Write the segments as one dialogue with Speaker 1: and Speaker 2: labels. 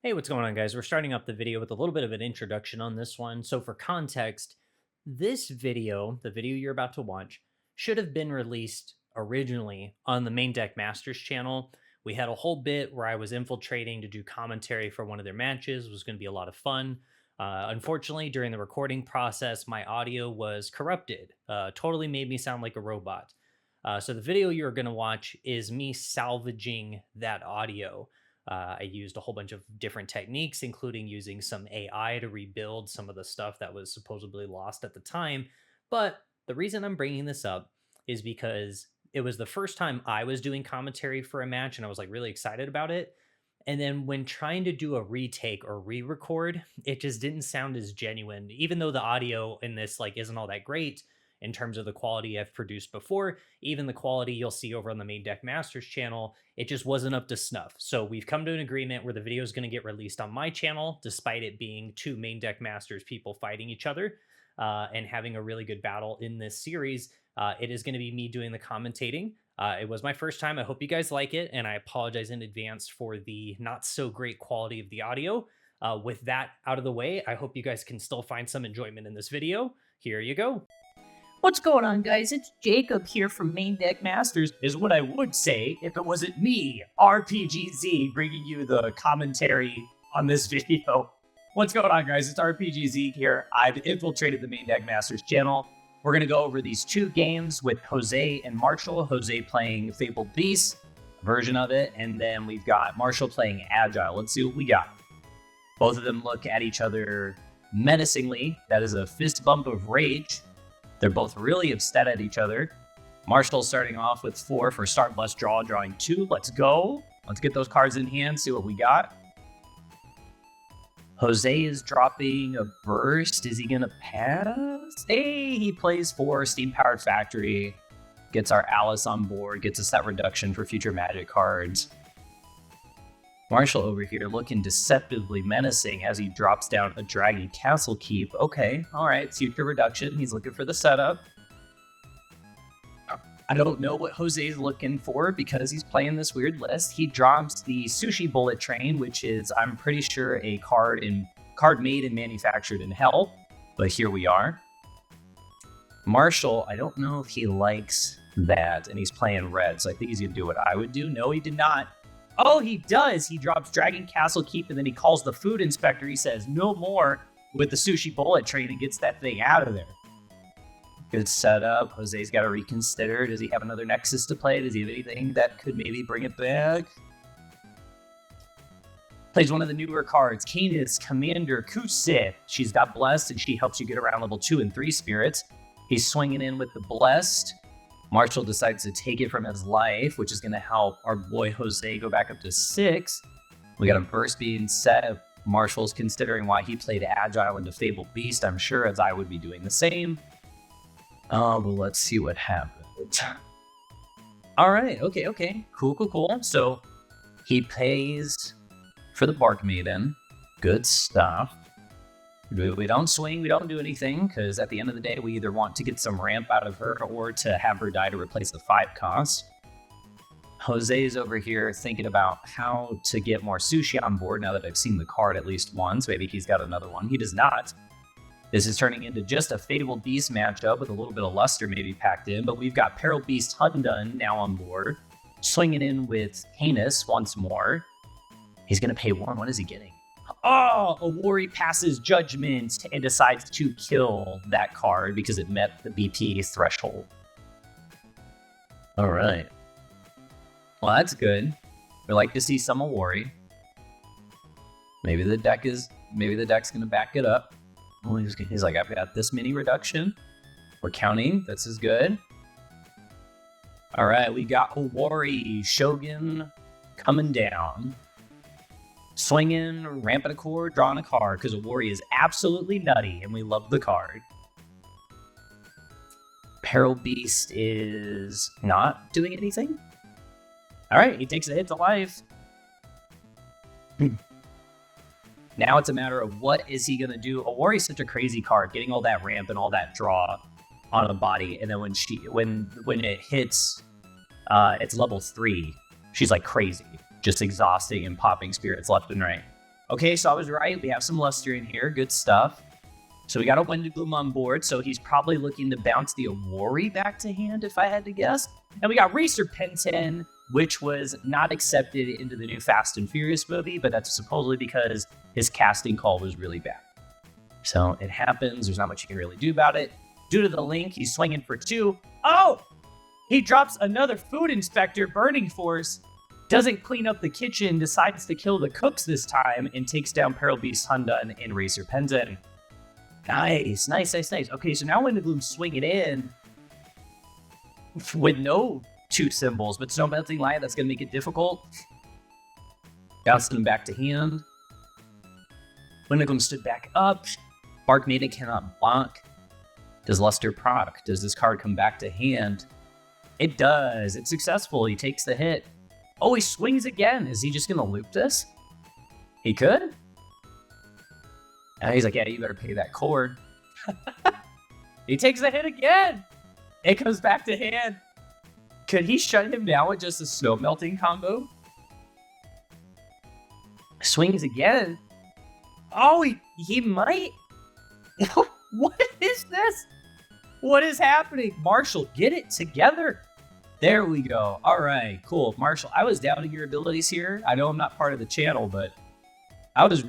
Speaker 1: Hey, what's going on, guys? We're starting off the video with a little bit of an introduction on this one. So, for context, this video, the video you're about to watch, should have been released originally on the Main Deck Masters channel. We had a whole bit where I was infiltrating to do commentary for one of their matches. It was going to be a lot of fun. Unfortunately, during the recording process, my audio was corrupted. Totally made me sound like a robot. So, the video you're going to watch is me salvaging that audio. I used a whole bunch of different techniques, including using some AI to rebuild some of the stuff that was supposedly lost at the time. But the reason I'm bringing this up is because it was the first time I was doing commentary for a match, and I was like really excited about it. And then when trying to do a retake or re-record, it just didn't sound as genuine, even though the audio in this like isn't all that great in terms of the quality I've produced before. Even the quality you'll see over on the Main Deck Masters channel, it just wasn't up to snuff. So we've come to an agreement where the video is going to get released on my channel, despite it being two Main Deck Masters people fighting each other and having a really good battle in this series. It is going to be me doing the commentating. It was my first time. I hope you guys like it, and I apologize in advance for the not so great quality of the audio. With that out of the way, I hope you guys can still find some enjoyment in this video. Here you go.
Speaker 2: What's going on, guys? It's Jacob here from Main Deck Masters, is what I would say if it wasn't me, RPGZ, bringing you the commentary on this video. What's going on, guys? It's RPGZ here. I've infiltrated the Main Deck Masters channel. We're going to go over these two games with Jose and Marshall. Jose playing Fabled Beasts, version of it, and then we've got Marshall playing Agile. Let's see what we got. Both of them look at each other menacingly. That is a fist bump of rage. They're both really upset at each other. Marshall's starting off with 4 for start plus draw, drawing 2. Let's go. Let's get those cards in hand, see what we got. Jose is dropping a burst. Is he going to pass? Hey, he plays 4 Steam Powered Factory. Gets our Alice on board, gets a set reduction for future Magic cards. Marshall over here looking deceptively menacing as he drops down a Dragon Castle Keep. Okay, all right, future reduction. He's looking for the setup. I don't know what Jose's looking for because he's playing this weird list. He drops the Sushi Bullet Train, which is, I'm pretty sure, a card made and manufactured in hell. But here we are. Marshall, I don't know if he likes that, and he's playing red, so I think he's gonna do what I would do. No, he did not. Oh, he does. He drops Dragon Castle Keep, and then he calls the food inspector. He says, no more with the Sushi Bullet Train, and gets that thing out of there. Good setup. Jose's got to reconsider. Does he have another Nexus to play? Does he have anything that could maybe bring it back? Plays one of the newer cards, Canis Commander Kusith. She's got Blessed, and she helps you get around level 2 and 3 spirits. He's swinging in with the Blessed. Marshall decides to take it from his life, which is going to help our boy Jose go back up to 6. We got a burst being set. Marshall's considering why he played Agile into Fabled Beast, I'm sure, as I would be doing the same. Oh, but let's see what happens. All right, okay. Cool. So he pays for the Bark Maiden. Good stuff. We don't swing, we don't do anything, because at the end of the day, we either want to get some ramp out of her or to have her die to replace the 5 cost. Jose is over here thinking about how to get more sushi on board now that I've seen the card at least once. Maybe he's got another one. He does not. This is turning into just a Fabled Beast matchup with a little bit of luster maybe packed in, but we've got Fabled Beast Hundun now on board, swinging in with Canis once more. He's going to pay 1. What is he getting? Oh, Awori passes judgment and decides to kill that card because it met the BP threshold. All right. Well, that's good. We like to see some Awori. Maybe the deck's going to back it up. Oh, he's like, I've got this mini reduction. We're counting. This is good. All right, we got Awori Shogun coming down. Swinging, ramping a core, drawing a card, because Awori is absolutely nutty, and we love the card. Fabled Beast is not doing anything. All right, he takes a hit to life. Now it's a matter of what is he going to do. Awori's such a crazy card, getting all that ramp and all that draw on a body, and then when it hits it's level 3, she's like crazy. Just exhausting and popping spirits left and right. Okay, so I was right. We have some luster in here. Good stuff. So we got a Wendigloom on board, so he's probably looking to bounce the Awori back to hand, if I had to guess. And we got Racer Penton, which was not accepted into the new Fast and Furious movie, but that's supposedly because his casting call was really bad. So it happens. There's not much you can really do about it. Due to the link, he's swinging for 2. Oh! He drops another Food Inspector, Burning Force, doesn't clean up the kitchen, decides to kill the cooks this time, and takes down Fabled Beasts Hundun and Racer Penton. Nice. Okay, so now Wendigloom's swinging in with no 2 symbols, but Snow Melting Light, that's going to make it difficult. Bouncing him back to hand. Wendigloom stood back up. Bark Maiden cannot block. Does Luster proc? Does this card come back to hand? It does. It's successful. He takes the hit. Oh, he swings again. Is he just going to loop this? He could. And he's like, yeah, you better pay that cord. He takes the hit again. It comes back to hand. Could he shut him down with just a Snow Melting combo? Swings again. Oh, he might. What is this? What is happening? Marshall, get it together. There we go. All right, cool. Marshall, I was doubting your abilities here. I know I'm not part of the channel, but I was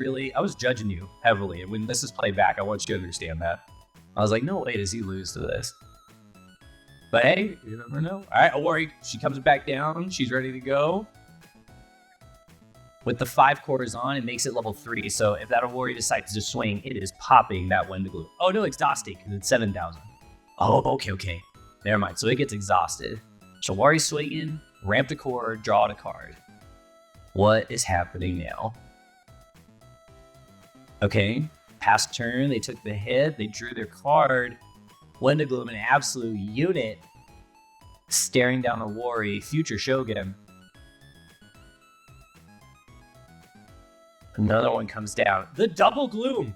Speaker 2: judging you heavily. And when this is played back, I want you to understand that. I was like, no way does he lose to this. But hey, you never know. All right, Awori, she comes back down. She's ready to go. With the 5 cores on, it makes it level 3. So if that Awori decides to swing, it is popping that Wendigloom. Oh no, exhausting because it's 7,000. Oh, okay. Never mind. So it gets exhausted. Awori swinging, ramp the core, draw a card. What is happening now? Okay, past turn, they took the hit, they drew their card. Wendigloom, an absolute unit, staring down Awori, future Shogun. Another one comes down. The double gloom.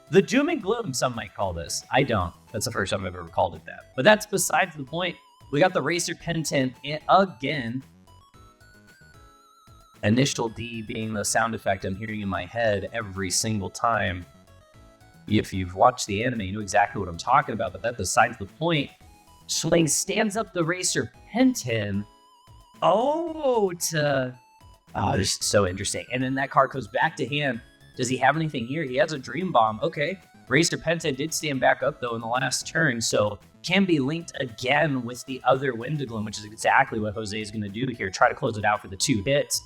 Speaker 2: The doom and gloom, some might call this. I don't. That's the first time I've ever called it that. But that's besides the point. We got the Racer Penton again. Initial D being the sound effect I'm hearing in my head every single time. If you've watched the anime, you know exactly what I'm talking about, but that's besides the point. Swing stands up the Racer Penton. Oh, this is so interesting. And then that card goes back to hand. Does he have anything here? He has a Dream Bomb. Okay. Racer Penton did stand back up, though, in the last turn, so can be linked again with the other Wendigloom, which is exactly what Jose is going to do here. Try to close it out for the 2 hits.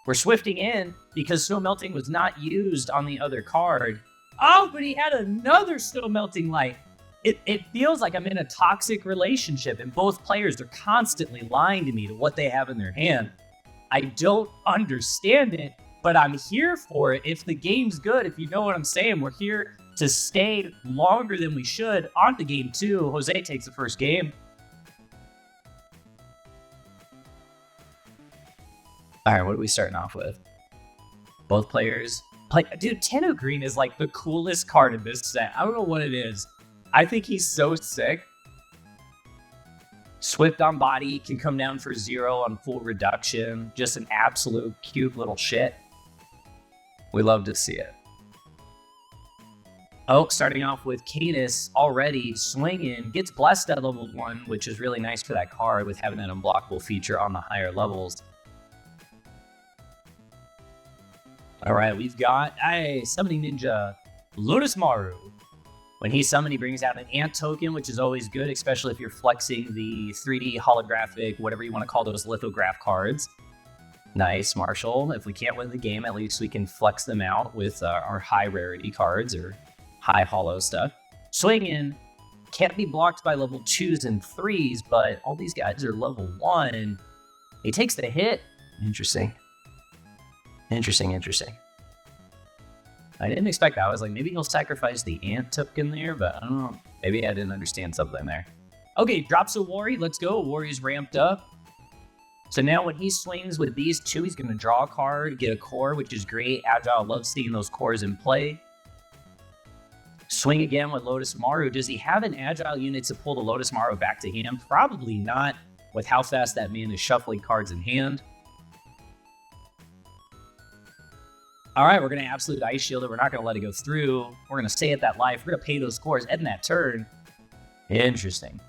Speaker 2: We're swifting in because Snow Melting was not used on the other card. Oh, but he had another Snow Melting Light. It feels like I'm in a toxic relationship, and both players are constantly lying to me to what they have in their hand. I don't understand it, but I'm here for it. If the game's good, if you know what I'm saying, we're here to stay longer than we should. On to game 2. Jose takes the first game. All right, what are we starting off with? Both players play. Dude, Tenno Green is like the coolest card in this set. I don't know what it is. I think he's so sick. Swift on body, can come down for 0 on full reduction. Just an absolute cute little shit. We love to see it. Oh, starting off with Canis already swinging. Gets blessed at level 1, which is really nice for that card with having that unblockable feature on the higher levels. All right, we've got Summoning Ninja Lotus Maru. When he's summoned, he brings out an Ant token, which is always good, especially if you're flexing the 3D holographic, whatever you want to call those lithograph cards. Nice, Marshall. If we can't win the game, at least we can flex them out with our high rarity cards or high holo stuff. Swing in, can't be blocked by level 2s and 3s, but all these guys are level 1. He takes the hit. Interesting. I didn't expect that. I was like, maybe he'll sacrifice the Ant token there, but I don't know. Maybe I didn't understand something there. Okay, drops a Awori. Let's go. Awori's ramped up. So now when he swings with these 2, he's going to draw a card, get a core, which is great. Agile loves seeing those cores in play. Swing again with Lotus Maru. Does he have an Agile unit to pull the Lotus Maru back to hand? Probably not, with how fast that man is shuffling cards in hand. All right, we're going to absolute ice shield it. We're not going to let it go through. We're going to stay at that life. We're going to pay those cores, end that turn. Interesting.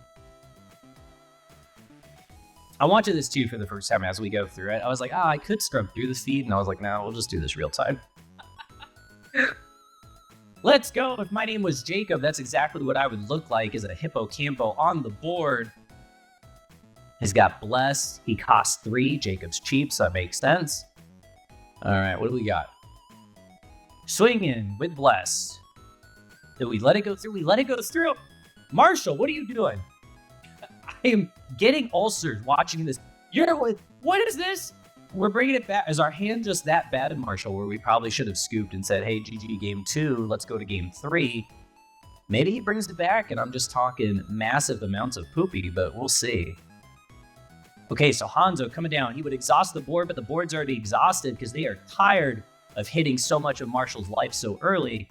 Speaker 2: I'm watching this too for the first time as we go through it. I was like, I could scrub through this feed. And I was like, no, we'll just do this real time. Let's go. If my name was Jacob, that's exactly what I would look like as a hippocampo on the board. He's got blessed. He costs 3. Jacob's cheap, so that makes sense. All right, what do we got? Swing in with blessed. Did we let it go through? We let it go through. Marshall, what are you doing? I am getting ulcers watching this. What is this? We're bringing it back. Is our hand just that bad in Marshall where we probably should have scooped and said, hey, GG game 2, let's go to game 3. Maybe he brings it back and I'm just talking massive amounts of poopy, but we'll see. Okay, so Hanzo coming down. He would exhaust the board, but the board's already exhausted because they are tired of hitting so much of Marshall's life so early.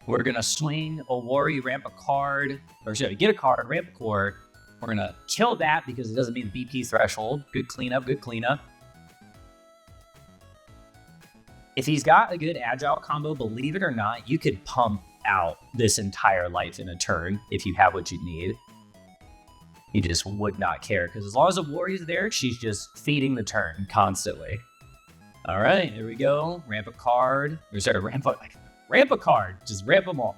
Speaker 2: We're going to swing a worry, ramp a card, or sorry, get a card, ramp a core. We're going to kill that because it doesn't meet the BP threshold. Good cleanup, good cleanup. If he's got a good agile combo, believe it or not, you could pump out this entire life in a turn if you have what you need. You just would not care because as long as a warrior's there, she's just feeding the turn constantly. All right, here we go. Ramp a card. Or sorry, ramp a card. Just ramp them all.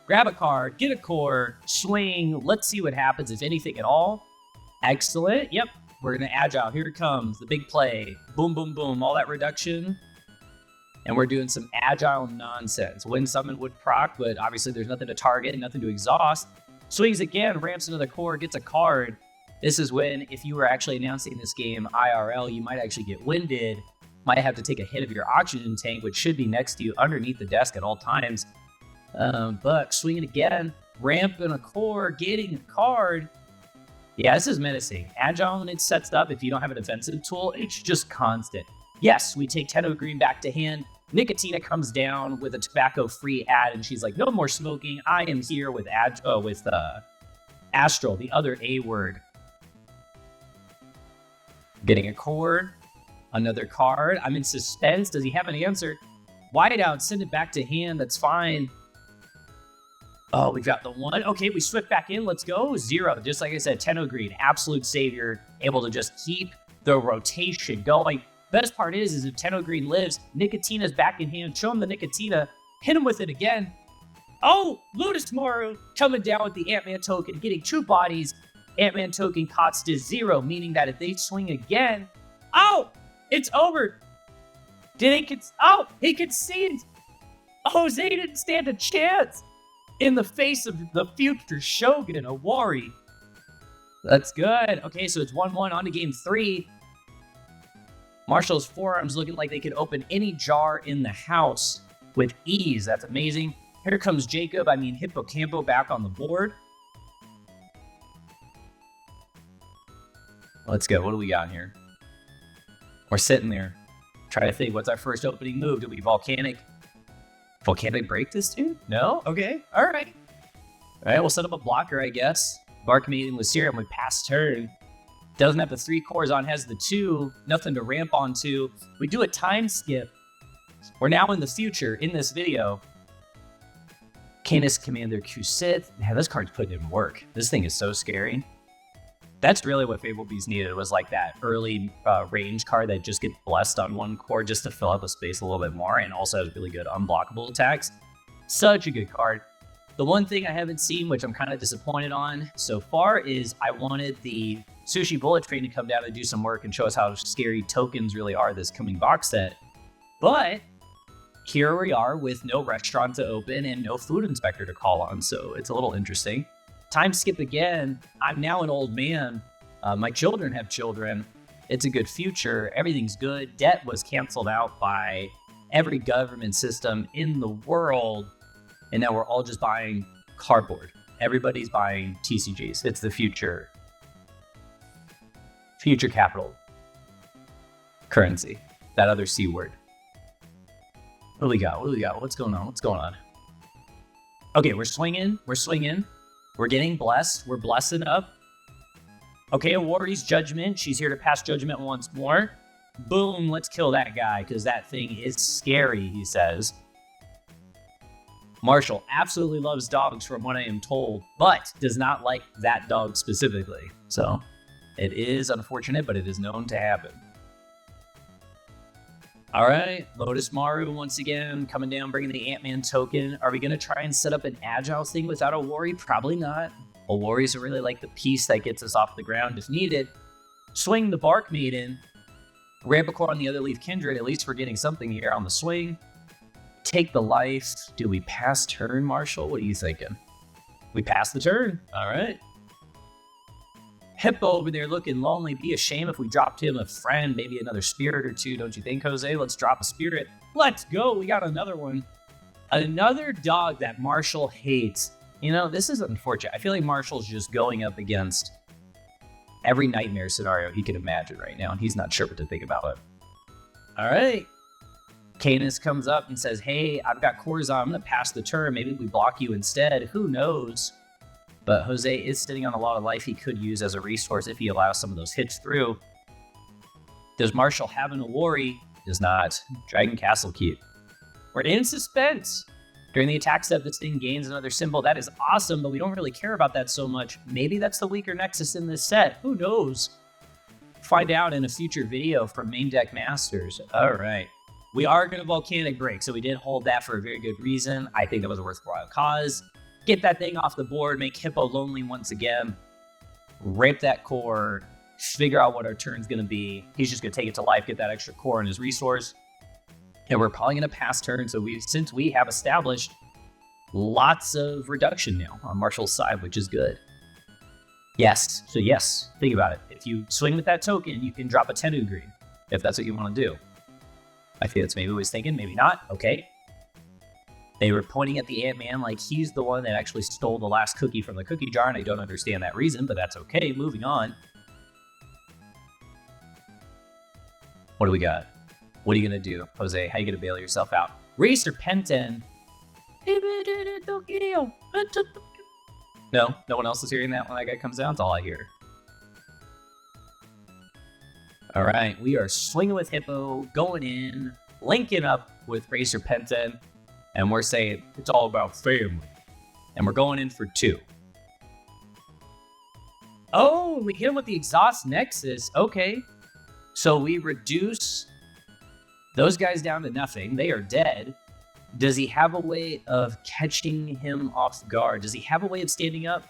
Speaker 2: Grab a card, get a core, swing. Let's see what happens, if anything at all. Excellent. Yep, we're going to agile. Here it comes, the big play. Boom, boom, boom. All that reduction. And we're doing some agile nonsense. Wind summon would proc, but obviously there's nothing to target and nothing to exhaust. Swings again, ramps another core, gets a card. This is when, if you were actually announcing this game IRL, you might actually get winded. Might have to take a hit of your oxygen tank, which should be next to you underneath the desk at all times. But swinging again, ramping a core, getting a card. Yeah, this is menacing. Agile when it sets up, if you don't have a defensive tool, it's just constant. Yes, we take Tenno Green back to hand. Nicotina comes down with a tobacco-free ad, and she's like, no more smoking. I am here with Astral, the other A word. Getting a core. Another card. I'm in suspense. Does he have an answer? Whiteout, send it back to hand. That's fine. Oh, we've got the 1. Okay, we switch back in. Let's go. 0. Just like I said, Tenno Green, absolute savior, able to just keep the rotation going. Best part is if Tenno Green lives, Nicotina's back in hand. Show him the Nicotina. Hit him with it again. Oh, Ludus Maru coming down with the Ant-Man token, getting 2 bodies. Ant-Man token costs to 0, meaning that if they swing again, oh, it's over. He concedes. Jose didn't stand a chance in the face of the future Shogun, Owari. That's good. Okay, so it's 1-1 on to game 3. Marshall's forearms looking like they could open any jar in the house with ease. That's amazing. Here comes Jacob, Hippocampo back on the board. Let's go. What do we got here? We're sitting there. Try to think, what's our first opening move? Do we volcanic break this dude? No? Okay. All right. All right, we'll set up a blocker, I guess. Bark meeting with Serum with pass turn. Doesn't have the 3 cores on, has the 2. Nothing to ramp onto. We do a time skip. We're now in the future in this video. Canis Commander Kusith. Man, this card's putting in work. This thing is so scary. That's really what Fabled Beasts needed, was like that early range card that just gets blessed on 1 core just to fill up a space a little bit more and also has really good unblockable attacks. Such a good card. The one thing I haven't seen, which I'm kind of disappointed on so far, is I wanted the Sushi Bullet Train to come down and do some work and show us how scary tokens really are this coming box set. But here we are with no restaurant to open and no food inspector to call on, so it's a little interesting. Time skip again. I'm now an old man. My children have children. It's a good future. Everything's good. Debt was canceled out by every government system in the world. And now we're all just buying cardboard. Everybody's buying TCGs. It's the future. Future capital. Currency. That other C word. What do we got? What's going on? Okay, we're swinging. We're getting blessed. We're blessing up. Okay, Awari's Judgment. She's here to pass judgment once more. Boom, let's kill that guy because that thing is scary, he says. Marshall absolutely loves dogs from what I am told, but does not like that dog specifically. So it is unfortunate, but it is known to happen. All right, Lotus Maru once again coming down, bringing the Ant-Man token. Are we going to try and set up an Agile thing without a worry? Probably not. A worries are really like the piece that gets us off the ground if needed. Swing the Bark Maiden. Ramp a core on the other Leaf Kindred. At least we're getting something here on the swing. Take the life. Do we pass turn, Marshall? What are you thinking? We pass the turn. All right. Hippo over there looking lonely. Be a shame if we dropped him a friend, maybe another spirit or two, don't you think, Jose? Let's drop a spirit. Let's go. We got another one. Another dog that Marshall hates. You know, this is unfortunate. I feel like Marshall's just going up against every nightmare scenario he can imagine right now, and he's not sure what to think about it. All right. Canis comes up and says, hey, I've got cores on. I'm going to pass the turn. Maybe we block you instead. Who knows? But Jose is sitting on a lot of life he could use as a resource if he allows some of those hits through. Does Marshall have an worry? Does not. Dragon Castle Keep. We're in suspense. During the attack step, this thing gains another symbol. That is awesome, but we don't really care about that so much. Maybe that's the weaker Nexus in this set. Who knows? Find out in a future video from Main Deck Masters. All right. We are going to Volcanic Break, so we did hold that for a very good reason. I think that was a worthwhile cause. Get that thing off the board, make Hippo lonely once again. Ramp that core, figure out what our turn's going to be. He's just going to take it to life, get that extra core in his resource. And we're probably going to pass turn, so since we have established lots of reduction now on Marshall's side, which is good. Yes, so yes, think about it. If you swing with that token, you can drop a Tenu green, if that's what you want to do. I think that's maybe what he's thinking, maybe not. Okay. They were pointing at the Ant-Man like he's the one that actually stole the last cookie from the cookie jar, and I don't understand that reason, but that's okay. Moving on. What do we got? What are you going to do, Jose? How are you going to bail yourself out? Racer Penten. No, no one else is hearing that when that guy comes out. That's all I hear. All right, we are swinging with Hippo, going in, linking up with Racer Penten, and we're saying it's all about family. And we're going in for 2. Oh, we hit him with the Exhaust Nexus. Okay. So we reduce those guys down to nothing. They are dead. Does he have a way of catching him off guard? Does he have a way of standing up?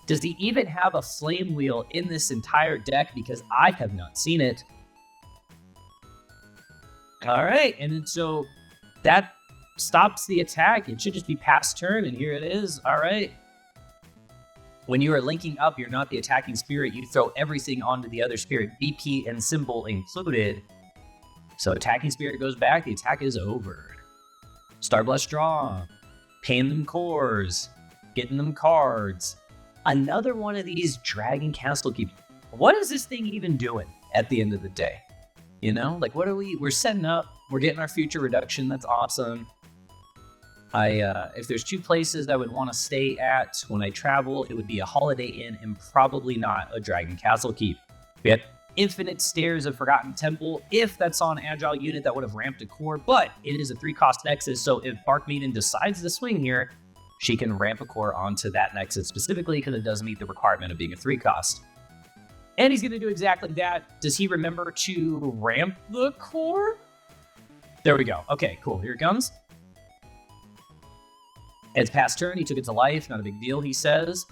Speaker 2: Does he even have a flame wheel in this entire deck? Because I have not seen it. All right, and then so that stops the attack. It should just be pass turn, and here it is. All right. When you are linking up, you're not the attacking spirit. You throw everything onto the other spirit, BP and symbol included. So attacking spirit goes back. The attack is over. Starblast draw. Paying them cores. Getting them cards. Another one of these Dragon Castle Keep. What is this thing even doing at the end of the day? You know, like what are we're setting up. We're getting our future reduction. That's awesome. If there's 2 places I would want to stay at when I travel, it would be a Holiday Inn and probably not a Dragon Castle Keep. We had Infinite Stairs of Forgotten Temple. If that's on Agile unit, that would have ramped a core, but it is a 3-cost Nexus, so if Bark Maiden decides to swing here, she can ramp a core onto that Nexus specifically because it does meet the requirement of being a 3-cost. And he's going to do exactly that. Does he remember to ramp the core? There we go. Okay, cool. Here it comes. It's past turn. He took it to life. Not a big deal, he says.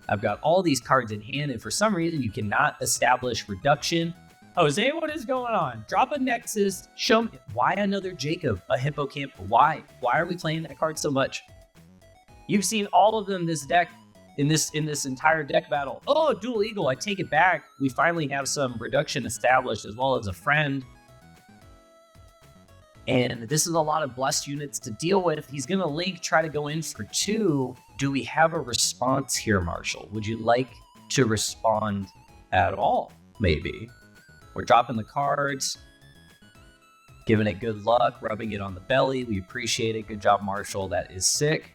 Speaker 2: I've got all these cards in hand, and for some reason, you cannot establish reduction. Jose, what is going on? Drop a Nexus. Show me. Why another Jacob? A Hippocamp? Why? Why are we playing that card so much? You've seen all of them this deck, in this entire deck battle. Oh, Dual Eagle. I take it back. We finally have some reduction established, as well as a friend. And this is a lot of blessed units to deal with. He's going to link, try to go in for 2. Do we have a response here, Marshall? Would you like to respond at all? Maybe. We're dropping the cards, giving it good luck, rubbing it on the belly. We appreciate it. Good job, Marshall. That is sick.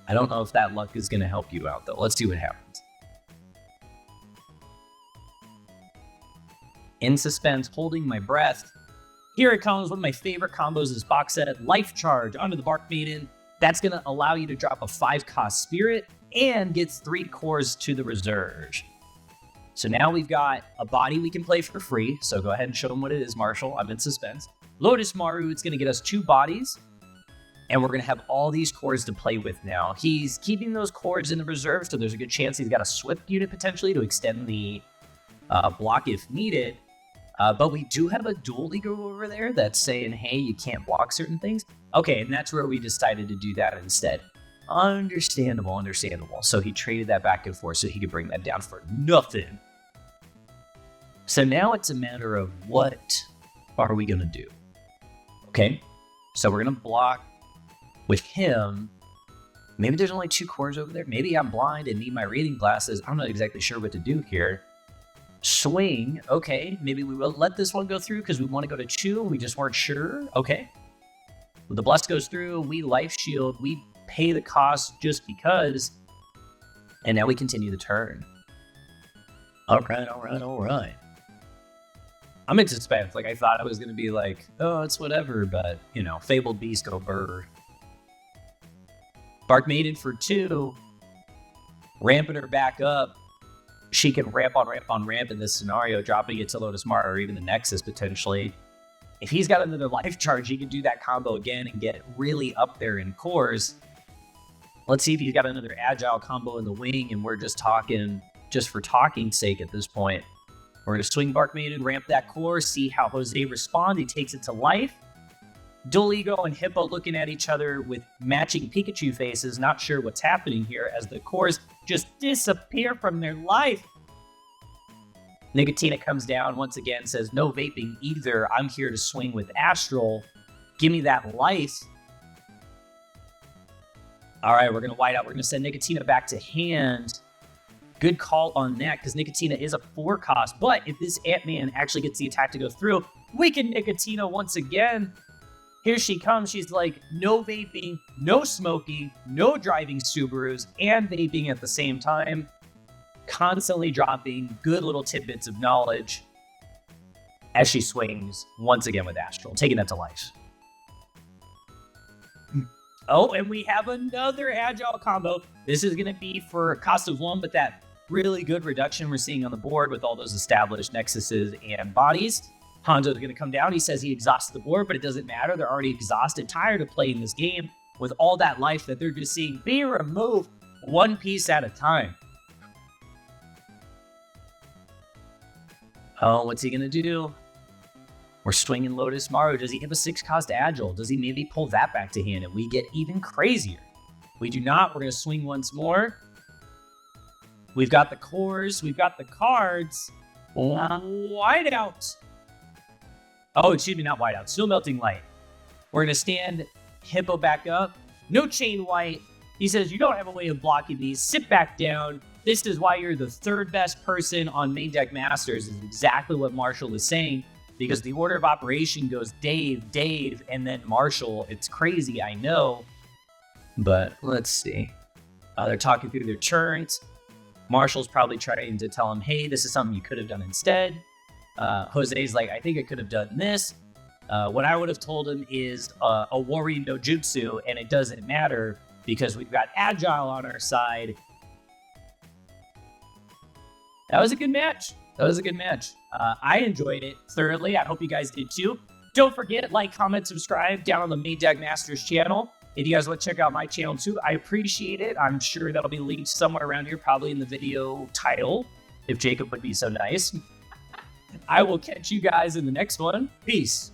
Speaker 2: I don't know if that luck is going to help you out, though. Let's see what happens. In suspense, holding my breath. Here it comes. One of my favorite combos is box set Life Charge onto the Bark Maiden. That's going to allow you to drop a 5-cost spirit and gets 3 cores to the reserve. So now we've got a body we can play for free. So go ahead and show them what it is, Marshall. I'm in suspense. Lotus Maru, it's going to get us 2 bodies. And we're going to have all these cores to play with now. He's keeping those cores in the reserve, so there's a good chance he's got a Swift unit potentially to extend the block if needed. But we do have a dual leaguer over there that's saying, hey, you can't block certain things. Okay, and that's where we decided to do that instead. Understandable. So he traded that back and forth so he could bring that down for nothing. So now it's a matter of what are we going to do? Okay, so we're going to block with him. Maybe there's only 2 cores over there. Maybe I'm blind and need my reading glasses. I'm not exactly sure what to do here. Swing. Okay, maybe we will let this one go through because we want to go to 2. We just weren't sure. Okay. Well, the bless goes through. We life shield. We pay the cost just because. And now we continue the turn. All right. I'm in suspense. Like, I thought I was going to be like, oh, it's whatever. But, you know, Fabled Beasts go burr. Bark Maiden for 2. Ramping her back up. She can ramp on ramp in this scenario, dropping it to Lotus Mara or even the Nexus potentially. If he's got another life charge, he can do that combo again and get really up there in cores. Let's see if he's got another Agile combo in the wing, and we're just talking just for talking's sake at this point. We're going to swing Bark Maiden, ramp that core, see how Jose responds. He takes it to life. Dual Ego and Hippo looking at each other with matching Pikachu faces, not sure what's happening here as the cores just disappear from their life. Nicotina comes down once again, says no vaping either. I'm here to swing with Astral. Give me that life. All right, we're going to white out. We're going to send Nicotina back to hand. Good call on that because Nicotina is a 4 cost. But if this Ant-Man actually gets the attack to go through, we can Nicotina once again. Here she comes. She's like, no vaping, no smoking, no driving Subarus, and vaping at the same time. Constantly dropping good little tidbits of knowledge as she swings once again with Astral, taking that to life. Oh, and we have another Agile combo. This is going to be for cost of 1, but that really good reduction we're seeing on the board with all those established Nexuses and bodies. Hanzo's going to come down. He says he exhausts the board, but it doesn't matter. They're already exhausted, tired of playing this game with all that life that they're just seeing be removed 1 piece at a time. Oh, what's he going to do? We're swinging Lotus Maru. Does he have a 6-cost Agile? Does he maybe pull that back to hand and we get even crazier? We do not. We're going to swing once more. We've got the cores. We've got the cards. Whiteout. Oh, excuse me, not whiteout. Still melting light. We're going to stand Hippo back up. No chain white. He says, you don't have a way of blocking these. Sit back down. This is why you're the 3rd best person on Main Deck Masters, is exactly what Marshall is saying. Because the order of operation goes Dave, and then Marshall. It's crazy, I know. But let's see. They're talking through their turns. Marshall's probably trying to tell him, hey, this is something you could have done instead. Jose's like, I think I could have done this. What I would have told him is a Warrior no Jutsu, and it doesn't matter because we've got Agile on our side. That was a good match. I enjoyed it thoroughly. I hope you guys did too. Don't forget, like, comment, subscribe down on the Main Deck Masters channel. If you guys want to check out my channel too, I appreciate it. I'm sure that'll be linked somewhere around here, probably in the video title, if Jacob would be so nice. I will catch you guys in the next one. Peace.